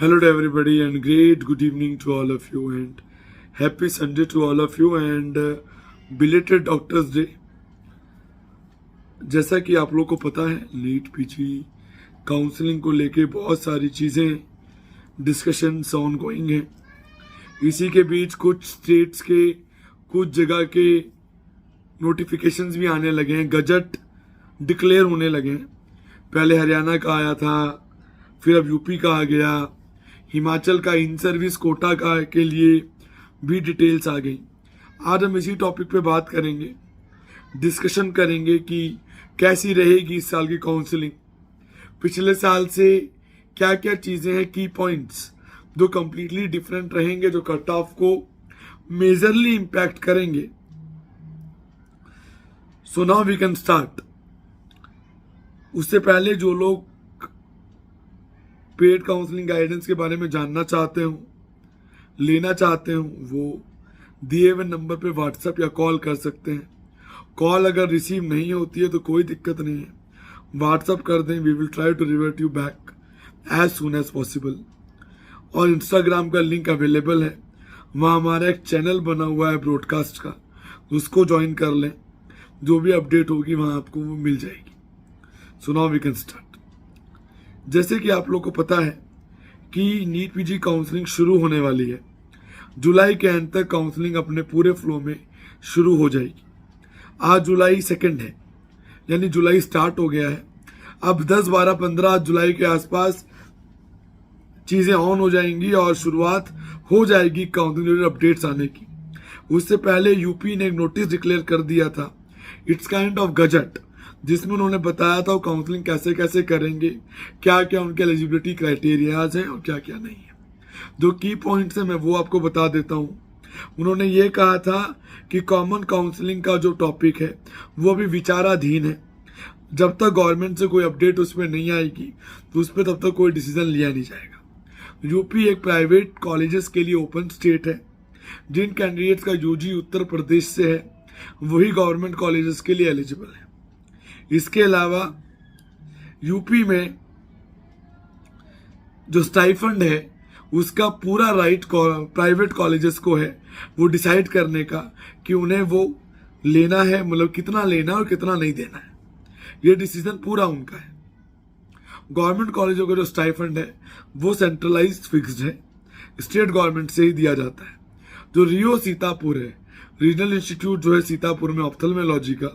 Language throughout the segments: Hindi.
Hello to everybody and great good evening to all of you and happy Sunday to all of you and belated Doctors Day। जैसा कि आप लोग को पता है नीट पीजी काउंसलिंग को लेके बहुत सारी चीज़ें डिस्कशंस ऑन गोइंग हैं। इसी के बीच कुछ स्टेट्स के कुछ जगह के नोटिफिकेशंस भी आने लगे हैं, गजट डिक्लेयर होने लगे हैं। पहले हरियाणा का आया था, फिर अब यूपी का आ गया, हिमाचल का इन सर्विस कोटा का के लिए भी डिटेल्स आ गई। आज हम इसी टॉपिक पे बात करेंगे, डिस्कशन करेंगे कि कैसी रहेगी इस साल की काउंसलिंग, पिछले साल से क्या क्या चीज़ें हैं, की पॉइंट्स जो कंप्लीटली डिफरेंट रहेंगे, जो कट ऑफ को मेजरली इम्पैक्ट करेंगे। So now we can start. उससे पहले जो लोग पेड काउंसलिंग गाइडेंस के बारे में जानना चाहते हो, लेना चाहते हो, वो दिए हुए नंबर पे व्हाट्सएप या कॉल कर सकते हैं। कॉल अगर रिसीव नहीं होती है तो कोई दिक्कत नहीं है, व्हाट्सएप कर दें, we will try to revert you back as soon as possible. और इंस्टाग्राम का लिंक अवेलेबल है, वहाँ हमारा एक चैनल बना हुआ है ब्रॉडकास्ट का, उसको ज्वाइन कर लें, जो भी अपडेट होगी वहाँ आपको वो मिल जाएगी। So now we can start. जैसे कि आप लोग को पता है कि नीट पीजी काउंसलिंग शुरू होने वाली है, जुलाई के अंत तक काउंसलिंग अपने पूरे फ्लो में शुरू हो जाएगी। आज जुलाई 2 है, यानी जुलाई स्टार्ट हो गया है। अब 10, 12, 15 जुलाई के आसपास चीज़ें ऑन हो जाएंगी और शुरुआत हो जाएगी काउंसलिंग अपडेट्स आने की। उससे पहले यूपी ने एक नोटिस डिक्लेयर कर दिया था, इट्स काइंड ऑफ गजट, जिसमें उन्होंने बताया था वो काउंसलिंग कैसे कैसे करेंगे, क्या क्या उनके एलिजिबिलिटी क्राइटेरियाज हैं और क्या क्या नहीं है। जो की पॉइंट्स हैं मैं वो आपको बता देता हूँ। उन्होंने ये कहा था कि कॉमन काउंसलिंग का जो टॉपिक है वो अभी विचाराधीन है, जब तक गवर्नमेंट से कोई अपडेट उस पर नहीं आएगी तो उस पर तब तक कोई डिसीजन लिया नहीं जाएगा। यूपी एक प्राइवेट कॉलेजेस के लिए ओपन स्टेट है, जिन कैंडिडेट्स का यूजी उत्तर प्रदेश से है वही गवर्नमेंट कॉलेजेस के लिए एलिजिबल है। इसके अलावा यूपी में जो स्टाइफंड है उसका पूरा राइट प्राइवेट कॉलेजेस को है वो डिसाइड करने का कि उन्हें वो लेना है, मतलब कितना लेना है और कितना नहीं देना है, ये डिसीजन पूरा उनका है। गवर्नमेंट कॉलेजों का जो स्टाइफंड है वो सेंट्रलाइज्ड फिक्स्ड है, स्टेट गवर्नमेंट से ही दिया जाता है। जो रियो सीतापुर है, रीजनल इंस्टीट्यूट जो है सीतापुर में ऑप्थेल्मोलॉजी का,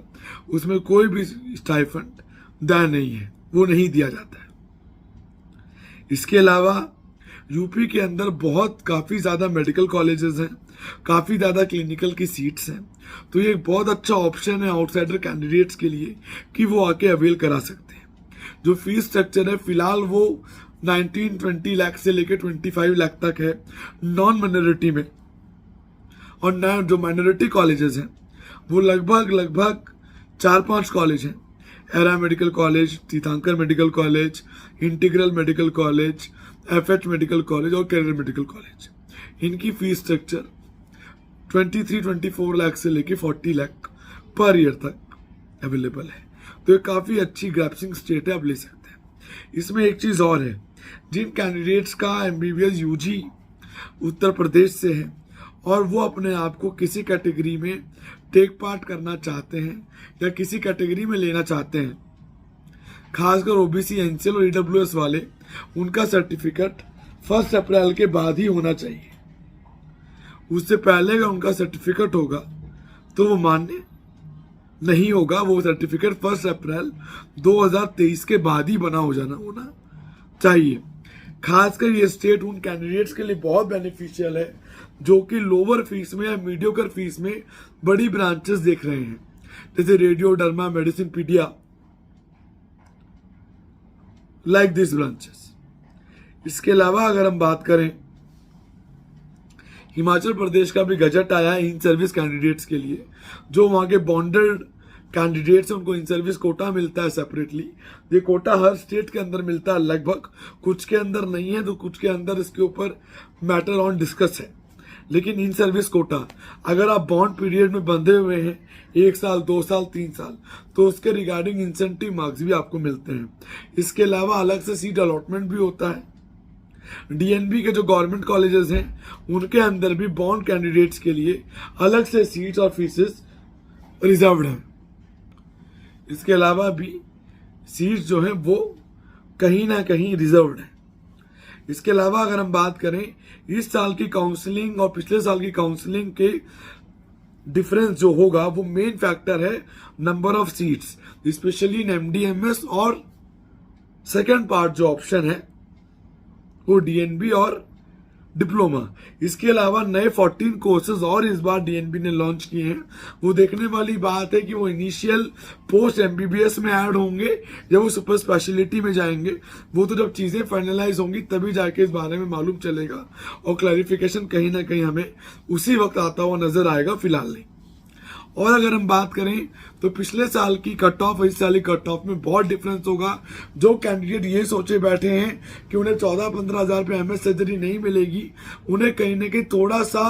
उसमें कोई भी स्टाइफंड दान नहीं है, वो नहीं दिया जाता है। इसके अलावा यूपी के अंदर काफ़ी ज़्यादा मेडिकल कॉलेजेस हैं, काफ़ी ज़्यादा क्लिनिकल की सीट्स हैं, तो ये एक बहुत अच्छा ऑप्शन है आउटसाइडर कैंडिडेट्स के लिए कि वो आके अवेल करा सकते हैं। जो फीस स्ट्रक्चर है फिलहाल वो 19-20 लाख से लेकर 25 लाख तक है नॉन माइनॉरिटी में, और नया जो माइनॉरिटी कॉलेजेस हैं वो लगभग 4-5 कॉलेज हैं। एरा मेडिकल कॉलेज, तीर्थंकर medical college, integral medical college, FH medical college और कैरियर मेडिकल कॉलेज। इनकी फीस स्ट्रक्चर 23-24 लाख से लेके 40 लाख पर ईयर तक अवेलेबल है। तो ये काफ़ी अच्छी ग्रैप्सिंग स्टेट है, आप ले सकते हैं। इसमें एक चीज़ और है, जिन कैंडिडेट्स का एमबीबीएस यूजी उत्तर प्रदेश से है और वो अपने आप को किसी कैटेगरी में टेक पार्ट करना चाहते हैं या किसी कैटेगरी में लेना चाहते हैं, खासकर ओबीसी, एनसीएल और ईडब्ल्यूएस वाले, उनका सर्टिफिकेट 1 अप्रैल के बाद ही होना चाहिए। उससे पहले अगर उनका सर्टिफिकेट होगा तो वो मान्य नहीं होगा। वो सर्टिफिकेट 1 अप्रैल 2023 के बाद ही बना होना चाहिए। खासकर ये स्टेट उन कैंडिडेट्स के लिए बहुत बेनिफिशियल है जो कि लोअर फीस में या मीडियोकर फीस में बड़ी ब्रांचेस देख रहे हैं, जैसे radio, derma, medicine, pedia, like this branches. इसके अलावा अगर हम बात करें, हिमाचल प्रदेश का भी गजट आया है इन सर्विस कैंडिडेट्स के लिए। जो वहाँ के बॉन्डेड कैंडिडेट्स हैं उनको इन सर्विस कोटा मिलता है सेपरेटली। ये कोटा हर स्टेट के अंदर मिलता है लगभग, कुछ के अंदर नहीं है तो कुछ के अंदर इसके ऊपर मैटर ऑन डिस्कस है। लेकिन इन सर्विस कोटा अगर आप बॉन्ड पीरियड में बंधे हुए हैं 1 साल, 2 साल, 3 साल, तो उसके रिगार्डिंग इंसेंटिव मार्क्स भी आपको मिलते हैं। इसके अलावा अलग से सीट अलॉटमेंट भी होता है डीएनबी के जो गवर्नमेंट कॉलेजेस हैं उनके अंदर भी बॉन्ड कैंडिडेट्स के लिए अलग से सीट्स और फीसेस रिजर्व्ड है। इसके अलावा भी सीट्स जो है वो कहीं ना कहीं रिजर्व्ड है। इसके अलावा अगर हम बात करें इस साल की काउंसलिंग और पिछले साल की काउंसलिंग के डिफरेंस जो होगा वो मेन फैक्टर है number of seats, specially in MDMS और सेकेंड पार्ट जो ऑप्शन है वो डीएनबी और डिप्लोमा। इसके अलावा नए 14 कोर्सेज और इस बार डीएनबी ने लॉन्च किए हैं। वो देखने वाली बात है कि वो इनिशियल पोस्ट एमबीबीएस में ऐड होंगे जब वो सुपर स्पेशलिटी में जाएंगे। वो तो जब चीजें फाइनलाइज होंगी तभी जाके इस बारे में मालूम चलेगा और क्लैरिफिकेशन कहीं ना कहीं हमें उसी वक्त आता हुआ नजर आएगा, फिलहाल नहीं। और अगर हम बात करें तो पिछले साल की कट ऑफ और इस साल की कट ऑफ में बहुत डिफरेंस होगा। जो कैंडिडेट ये सोचे बैठे हैं कि उन्हें 14-15 हजार रुपये एमएस सर्जरी नहीं मिलेगी, उन्हें कहीं ना कहीं थोड़ा सा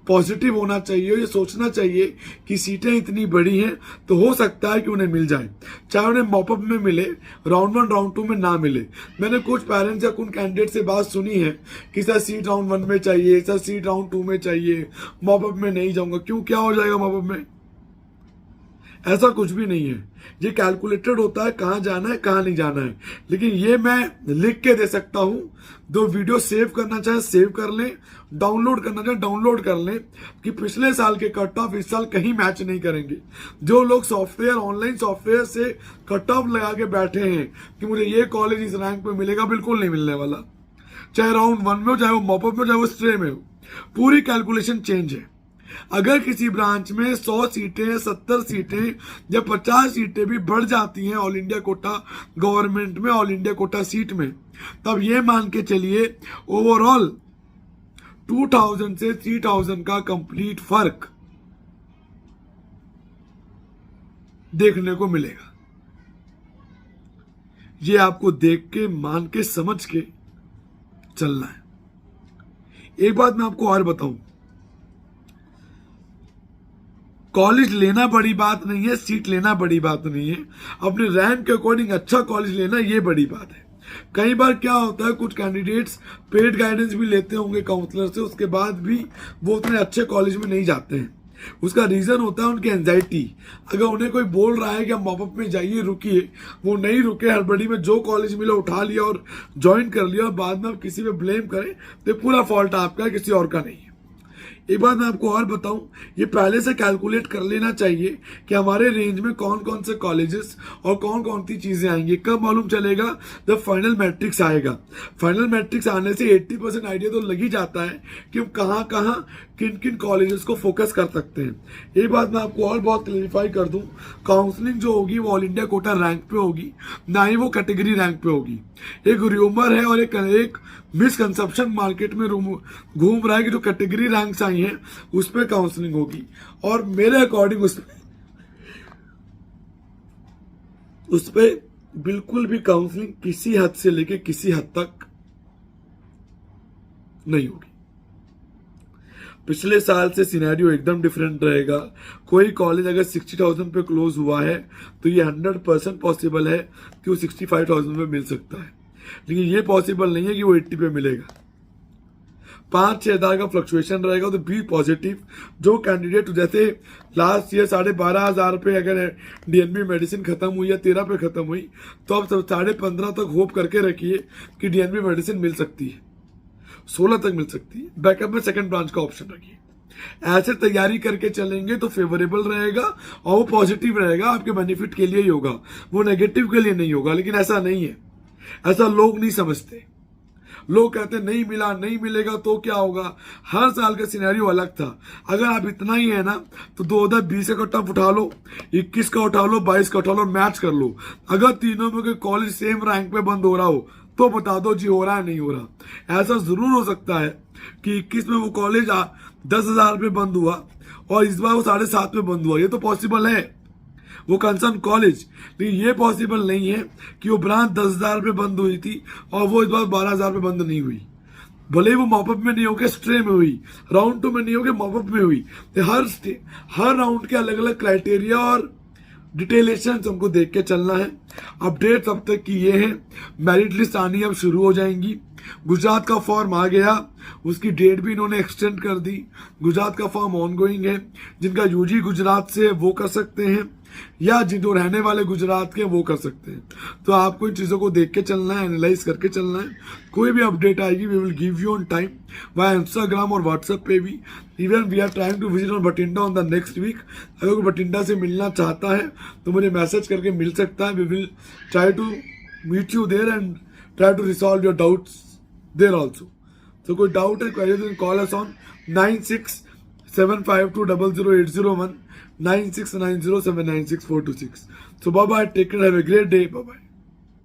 पॉजिटिव होना चाहिए, ये सोचना चाहिए कि सीटें इतनी बड़ी हैं तो हो सकता है कि उन्हें मिल जाए, चाहे उन्हें मॉपअप में मिले, राउंड 1 राउंड 2 में ना मिले। मैंने कुछ पेरेंट्स या कुछ कैंडिडेट से बात सुनी है कि सर सीट राउंड 1 में चाहिए, सर सीट राउंड 2 में चाहिए, मॉपअप में नहीं जाऊंगा। क्यों, क्या हो जाएगा मॉपअप में? ऐसा कुछ भी नहीं है, ये कैलकुलेटेड होता है कहां जाना है कहां नहीं जाना है। लेकिन ये मैं लिख के दे सकता हूं। दो वीडियो सेव करना चाहे सेव कर लें, डाउनलोड करना चाहे डाउनलोड कर लें कि पिछले साल के कट ऑफ इस साल कहीं मैच नहीं करेंगे। जो लोग सॉफ्टवेयर, ऑनलाइन सॉफ्टवेयर से कट ऑफ लगा के बैठे हैं कि मुझे ये कॉलेज इस रैंक पे मिलेगा, बिल्कुल नहीं मिलने वाला। चाहे राउंड 1 में हो, चाहे वो मॉपअप में, चाहे वो स्ट्रे में हो, पूरी कैलकुलेशन चेंज है। अगर किसी ब्रांच में 100 सीटें, 70 सीटें या 50 सीटें भी बढ़ जाती हैं ऑल इंडिया कोटा गवर्नमेंट में, ऑल इंडिया कोटा सीट में, तब ये मान के चलिए ओवरऑल 2000 से 3000 का कंप्लीट फर्क देखने को मिलेगा। ये आपको देख के, मान के, समझ के चलना है। एक बात मैं आपको और बताऊं, कॉलेज लेना बड़ी बात नहीं है, सीट लेना बड़ी बात नहीं है, अपने रैंक के अकॉर्डिंग अच्छा कॉलेज लेना ये बड़ी बात है। कई बार क्या होता है, कुछ कैंडिडेट्स पेड गाइडेंस भी लेते होंगे काउंसलर से, उसके बाद भी वो उतने अच्छे कॉलेज में नहीं जाते हैं। उसका रीजन होता है उनकी एंजाइटी। अगर उन्हें कोई बोल रहा है कि आप मॉपअप में जाइए, रुकिए, वो नहीं रुके, हड़बड़ी में जो कॉलेज मिला उठा लिया और ज्वाइन कर लिया, और बाद में आप किसी पे ब्लेम करें तो पूरा फॉल्ट आपका है, किसी और का नहीं है। एक बात मैं आपको और बताऊं, ये पहले से कैलकुलेट कर लेना चाहिए कि हमारे रेंज में कौन कौन से कॉलेजेस और कौन कौन सी चीजें आएंगी। कब मालूम चलेगा? जब फाइनल मैट्रिक्स आएगा। फाइनल मैट्रिक्स आने से 80% आइडिया तो लग ही जाता है कि हम कहाँ कहाँ किन किन कॉलेजेस को फोकस कर सकते हैं। एक बात मैं आपको और बहुत क्लैरिफाई कर दूं, काउंसलिंग जो होगी वो ऑल इंडिया कोटा रैंक पे होगी, ना ही वो कैटेगरी रैंक पे होगी। एक र्यूमर है और एक मिसकंसेप्शन मार्केट में घूम रहा है कि जो कैटेगरी रैंक्स आई हैं उस पर काउंसलिंग होगी, और मेरे अकॉर्डिंग उस पे बिल्कुल भी काउंसलिंग किसी हद से लेके किसी हद तक नहीं होगी। पिछले साल से सिनेरियो एकदम डिफरेंट रहेगा। कोई कॉलेज अगर 60,000 पे क्लोज हुआ है तो ये 100% पॉसिबल है कि वो 65,000 पे मिल सकता है, लेकिन ये पॉसिबल नहीं है कि वो 80 पे मिलेगा। 5-6 हज़ार का फ्लक्चुएशन रहेगा। तो बी पॉजिटिव। जो कैंडिडेट जैसे लास्ट ईयर 12,500 पे अगर डीएनबी मेडिसिन खत्म हुई या 13 पे खत्म हुई, तो अब 15.5 तक होप करके रखिए कि डीएनबी मेडिसिन मिल सकती है, 16 तक मिल सकती है। बैकअप में सेकंड ब्रांच का ऑप्शन रखिए। ऐसे तैयारी करके चलेंगे तो फेवरेबल रहेगा और वो पॉजिटिव रहेगा, आपके बेनिफिट के लिए ही होगा, वो नेगेटिव के लिए नहीं होगा। लेकिन ऐसा नहीं है, ऐसा लोग नहीं समझते। लोग कहते नहीं मिला, नहीं मिलेगा तो क्या होगा। हर साल का सिनेरियो अलग था। अगर आप इतना ही है ना तो 2020 का कट ऑफ उठा लो, 21 का उठा लो, 22 का उठा लो, मैच कर लो। अगर तीनों में कॉलेज सेम रैंक पे बंद हो रहा हो तो बता दो जी हो रहा है नहीं हो रहा। ऐसा जरूर हो सकता है कि 21 में वो कॉलेज 10,000 पे बंद हुआ और इस बार वो 7.5 में बंद हुआ, ये तो पॉसिबल है, वो कंसर्न कॉलेज। लेकिन ये पॉसिबल नहीं है कि वो ब्रांच 10,000 पे बंद हुई थी और वो इस बार 12,000 पे बंद नहीं हुई। भले वो मॉपअप में नहीं होके स्ट्रे में हुई, राउंड 2 में नहीं होके मॉपअप में हुई। तो हर राउंड के अलग अलग क्राइटेरिया और डिटेलेशन हमको देख के चलना है। अपडेट अब तक की ये है। मेरिट लिस्ट आनी अब शुरू हो जाएंगी। गुजरात का फॉर्म आ गया, उसकी डेट भी इन्होंने एक्सटेंड कर दी। गुजरात का फॉर्म ऑनगोइंग है। जिनका यूजी गुजरात से है वो कर सकते हैं, या जो रहने वाले गुजरात के वो कर सकते हैं। तो आपको इन चीजों को देख के चलना है, एनालाइज करके चलना है। कोई भी अपडेट आएगी we will give you on time, via Instagram और व्हाट्सएप पे भी। Even we are trying to visit on Bathinda on the next week. अगर कोई बठिंडा से मिलना चाहता है तो मुझे मैसेज करके मिल सकता है। We will try to meet you there and try to resolve your doubts there also. So कोई डाउट है query then call us on 9675200801 9690796426. So bye bye, take care, have a great day, bye bye.